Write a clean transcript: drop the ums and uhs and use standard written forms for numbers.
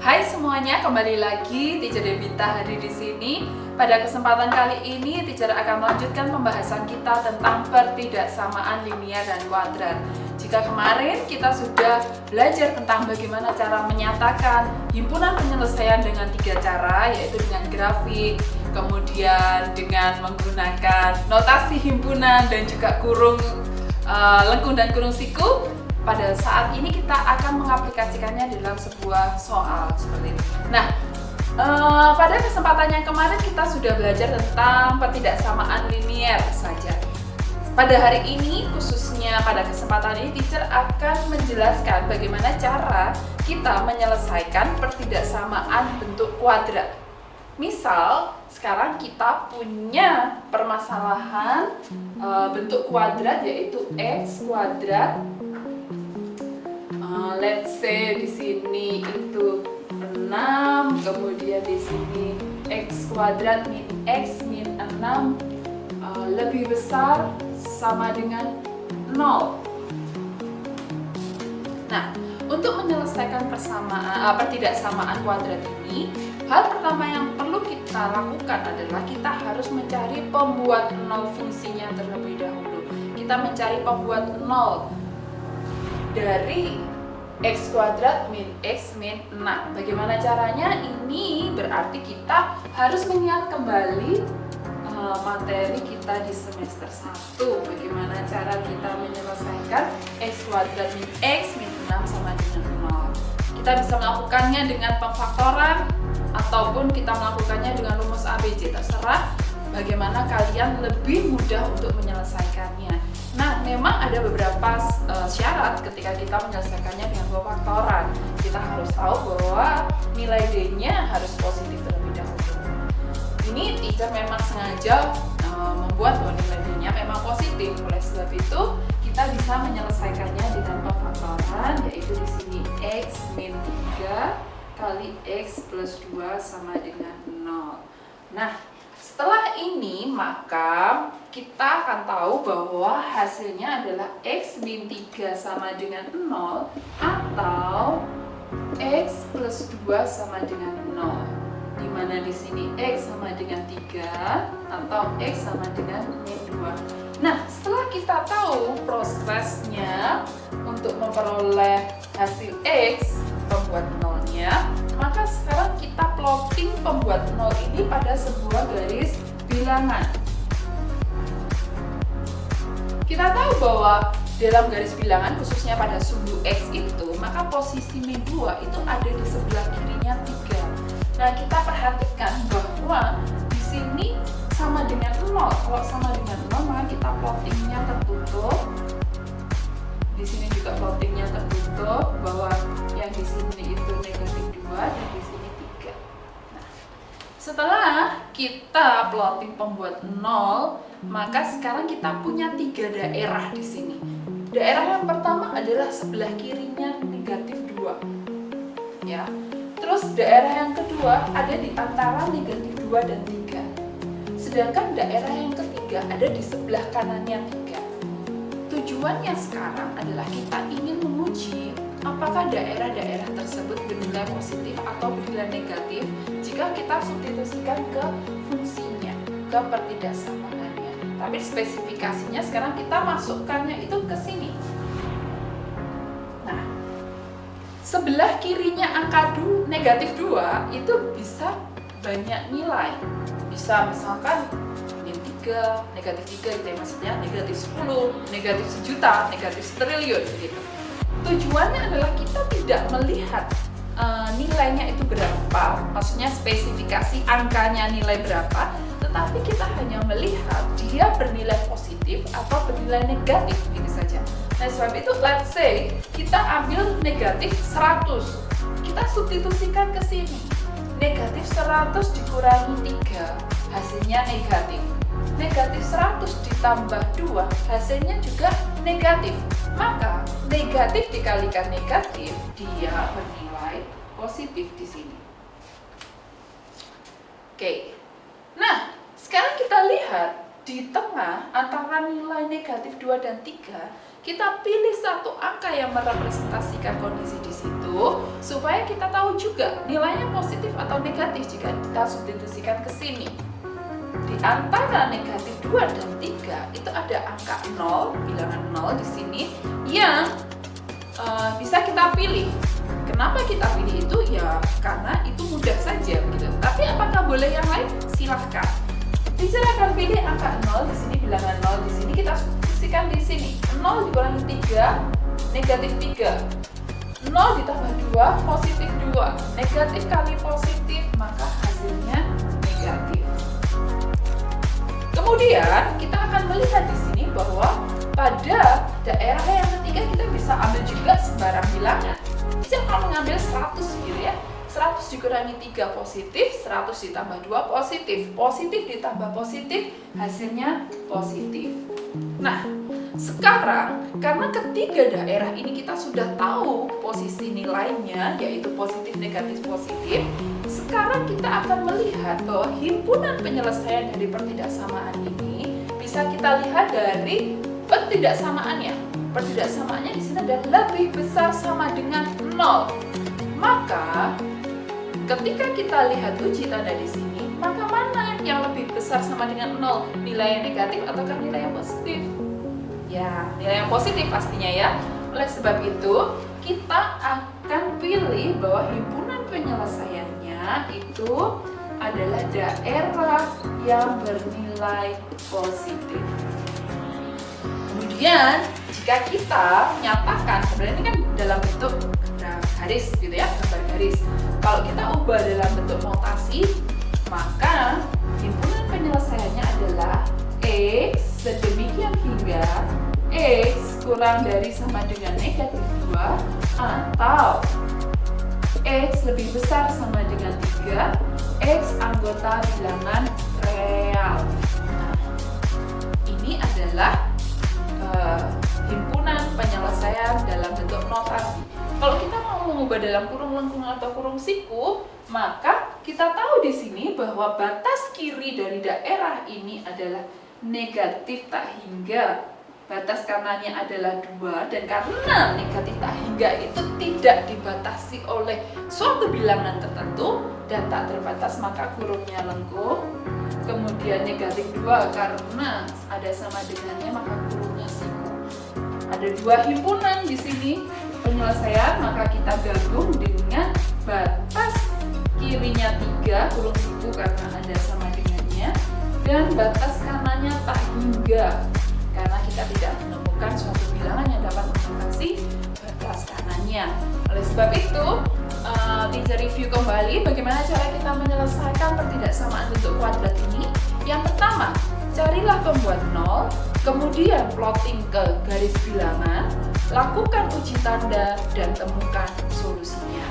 Hai semuanya, kembali lagi Teacher Devita hadir di sini. Pada kesempatan kali ini, Teacher akan melanjutkan pembahasan kita tentang pertidaksamaan linear dan kuadrat. Jika kemarin kita sudah belajar tentang bagaimana cara menyatakan himpunan penyelesaian dengan 3 cara, yaitu dengan grafik, kemudian dengan menggunakan notasi himpunan dan juga kurung lengkung dan kurung siku. Pada saat ini kita akan mengaplikasikannya dalam sebuah soal seperti ini. Nah, pada kesempatan yang kemarin kita sudah belajar tentang pertidaksamaan linear saja. Pada hari ini, khususnya pada kesempatan ini, teacher akan menjelaskan bagaimana cara kita menyelesaikan pertidaksamaan bentuk kuadrat. Misal, sekarang kita punya permasalahan bentuk kuadrat yaitu x kuadrat. Let's say di sini itu 6, kemudian di sini x kuadrat min x min 6 lebih besar sama dengan 0. Nah, untuk menyelesaikan pertidaksamaan kuadrat ini, hal pertama yang perlu kita lakukan adalah kita harus mencari pembuat 0 fungsinya terlebih dahulu. Kita mencari pembuat 0 dari x kuadrat min x min 6. Bagaimana caranya? Ini berarti kita harus mengingat kembali materi kita di semester 1. Bagaimana cara kita menyelesaikan x kuadrat min x min 6 sama dengan 0. Kita bisa melakukannya dengan pemfaktoran ataupun kita melakukannya dengan rumus ABC. Terserah bagaimana kalian lebih mudah untuk menyelesaikannya. Nah, memang ada beberapa syarat ketika kita menyelesaikannya dengan pemfaktoran. Kita harus tahu bahwa nilai D-nya harus positif terlebih dahulu. Ini teacher memang sengaja membuat bahwa nilai D-nya memang positif. Oleh sebab itu, kita bisa menyelesaikannya dengan pemfaktoran, yaitu di sini x min 3 kali x plus 2 sama dengan 0. Nah, setelah ini maka kita akan tahu bahwa hasilnya adalah x min 3 sama dengan 0 atau x plus 2 sama dengan 0. Dimana di sini x sama dengan 3 atau x sama dengan min 2. Nah, setelah kita tahu prosesnya untuk memperoleh hasil x, pembuat 0-nya, maka sekarang kita plotting pembuat 0 ini pada sebuah garis bilangan. Kita tahu bahwa dalam garis bilangan, khususnya pada sumbu x itu, maka posisi min 2 itu ada di sebelah kirinya 3. Nah, kita perhatikan bahwa di sini sama dengan 0. Kalau sama dengan 0, maka kita plottingnya tertutup. Di sini juga plottingnya tertutup, bahwa yang di sini itu negatif 2 dan di sini 3. Nah, setelah kita plotting pembuat 0, maka sekarang kita punya 3 daerah di sini. Daerah yang pertama adalah sebelah kirinya negatif 2. Ya. Terus daerah yang kedua ada di antara negatif 2 dan 3. Sedangkan daerah yang ketiga ada di sebelah kanannya 3. Tujuannya sekarang adalah kita ingin menguji apakah daerah-daerah tersebut bernilai positif atau bernilai negatif jika kita substitusikan ke fungsinya, ke pertidaksamaannya. Tapi spesifikasinya sekarang kita masukkannya itu ke sini. Nah, sebelah kirinya angka negatif 2 itu bisa banyak nilai. Bisa misalkan min 3, negatif 3 gitu ya, maksudnya negatif 10, negatif 1.000.000, negatif 1.000.000,000 gitu. Tujuannya adalah kita tidak melihat nilainya itu berapa, maksudnya spesifikasi angkanya nilai berapa, tetapi kita hanya melihat dia bernilai positif atau bernilai negatif, gitu saja. Nah, sebab itu let's say kita ambil negatif 100, kita substitusikan ke sini. Negatif 100 dikurangi 3, hasilnya negatif. Negatif 100 ditambah 2, hasilnya juga negatif. Maka negatif dikalikan negatif, dia bernilai positif di sini. Oke. Nah, sekarang kita lihat di tengah antara nilai negatif 2 dan 3, kita pilih satu angka yang merepresentasikan kondisi di situ. itu supaya kita tahu juga nilainya positif atau negatif jika kita substitusikan ke sini. Di antara negatif 2 dan 3 itu ada angka 0, bilangan 0 di sini yang bisa kita pilih. Kenapa kita pilih itu? Ya karena itu mudah saja gitu. Tapi apakah boleh yang lain? Silahkan. Teacher akan pilih angka 0 di sini, bilangan 0 di sini, kita substitusikan di sini. 0 dikurangi 3, negatif 3. 0 ditambah 2, positif 2. Negatif kali positif, maka hasilnya negatif. Kemudian kita akan melihat di sini bahwa pada daerah yang ketiga kita bisa ambil juga sembarang bilangan. Bisa kalau mengambil 100 gitu ya. 100 dikurangi 3 positif, 100 ditambah 2 positif. Positif ditambah positif, hasilnya positif. Nah, sekarang karena ketiga daerah ini kita sudah tahu posisi nilainya, yaitu positif, negatif, positif. Sekarang kita akan melihat bahwa himpunan penyelesaian dari pertidaksamaan ini bisa kita lihat dari pertidaksamaannya. Pertidaksamaannya di sini adalah lebih besar sama dengan 0. Maka ketika kita lihat uji tanda di sini, maka mana yang lebih besar sama dengan 0? Nilai yang negatif ataukah nilai yang positif? Ya, nilai yang positif pastinya ya. Oleh sebab itu, kita akan pilih bahwa himpunan penyelesaiannya itu adalah daerah yang bernilai positif. Kemudian, jika kita menyatakan, sebenarnya ini kan dalam bentuk garis gitu ya, gambar garis. Kalau kita ubah dalam bentuk notasi, maka himpunan penyelesaiannya adalah X sedemikian hingga X kurang dari sama dengan negatif 2 atau X lebih besar sama dengan 3, X anggota bilangan real. Nah, ini adalah himpunan penyelesaian dalam bentuk notasi. Kalau kita mau mengubah dalam kurung lengkung atau kurung siku, maka kita tahu di sini bahwa batas kiri dari daerah ini adalah negatif tak hingga. Batas kanannya adalah 2, dan karena negatif tak hingga itu tidak dibatasi oleh suatu bilangan tertentu dan tak terbatas, maka kurungnya lengkung. Kemudian negatif 2 karena ada sama dengannya, maka kurungnya siku. Ada 2 himpunan di sini penyelesaian, maka kita gabung dengan batas kirinya 3 kurung siku karena ada sama dengannya, dan batas kanannya tak hingga karena kita tidak menemukan suatu bilangan yang dapat mengatasi batas kanannya. Oleh sebab itu, teacher review kembali bagaimana cara kita menyelesaikan pertidaksamaan bentuk kuadrat ini. Yang pertama, carilah pembuat 0, kemudian plotting ke garis bilangan, lakukan uji tanda, dan temukan solusinya.